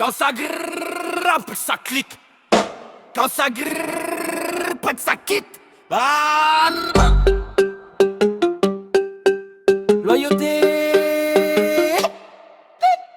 Quand ça grappe, ça clique. Quand ça grippe, ça quitte. Ah, loyauté.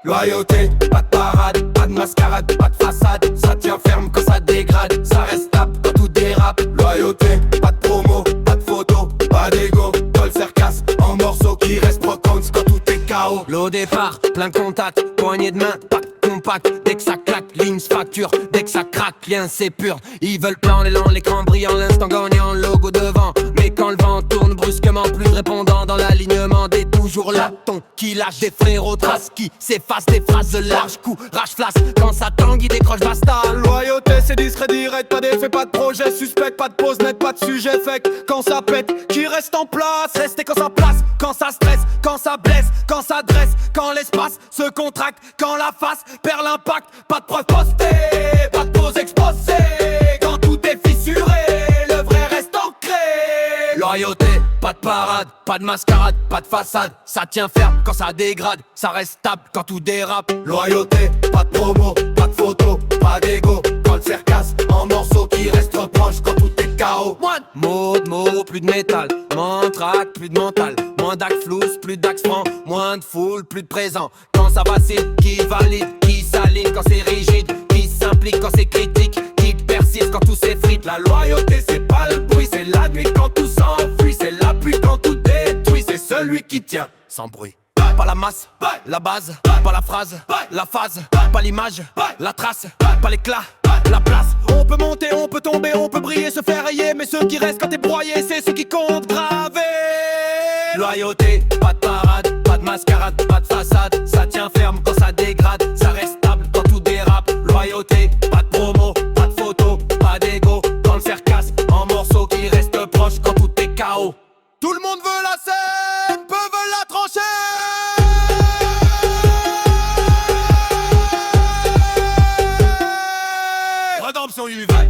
Loyauté, pas de parade, pas de mascarade, pas de façade. Ça tient ferme quand ça dégrade, ça reste stable quand tout dérape. Loyauté, pas de promo, pas de photo, pas d'ego. Dans le cercasse, en morceaux qui restent brocantes quand tout est KO. L'au départ, plein de contacts, poignée de main, pas de compact. Dès que ça claque, ligne se facture, dès que ça craque, lien c'est pur. Ils veulent plan l'élan, l'écran brillant, l'instant gagnant, logo devant. Mais quand le vent tourne brusquement, plus de répondants dans l'alignement. Des toujours là, ton qui lâche des frérots traces qui s'effacent des phrases de large coup, rage flash. Quand ça tangue, il décroche basta. Loyauté, c'est discret, direct, pas d'effet, pas de projet suspect, pas de pause nette, pas de sujet fake. Quand ça pète, qui reste en place, rester quand ça place, quand ça stresse, quand ça blesse, quand ça dresse, quand l'espace se contracte, quand la face perd l'impact. Pas de preuve postée, pas de pause exposée. Quand tout est fissuré, le vrai reste ancré. Loyauté, pas de parade, pas de mascarade, pas de façade. Ça tient ferme quand ça dégrade, ça reste stable quand tout dérape. Loyauté, pas de promo, pas de photo, pas d'ego. Quand le cercasse, en morceaux qui restent proches quand tout est KO. Moins de mots, plus de métal. Moins de track, plus de mental. Moins d'axe flous, plus d'axe franc. Moins de foule, plus de présent. Quand ça vacille, qui valide, qui s'aligne quand c'est rigide, qui s'implique quand c'est critique, qui persiste quand tout s'effrite. La loyauté, c'est pas le bruit, c'est la nuit quand tout s'enfuit. C'est la pluie quand tout détruit, c'est celui qui tient sans bruit. Pas la masse, la base, pas la phrase, la phase, pas l'image, la trace, pas l'éclat, la place. On peut monter, on peut tomber, on peut briller, se faire rayer. Mais ceux qui restent quand t'es broyé, c'est ceux qui comptent graver. Loyauté, pas de parade, pas de mascarade, pas de façade. Ça tient ferme quand ça dégrade, ça reste stable quand tout dérape. Loyauté, pas de promo, pas de photo, pas d'ego. Quand le cercasse, en morceaux qui restent proches quand tout est KO. Tout le monde veut la scène, peu veulent la trancher. Rédemption UV.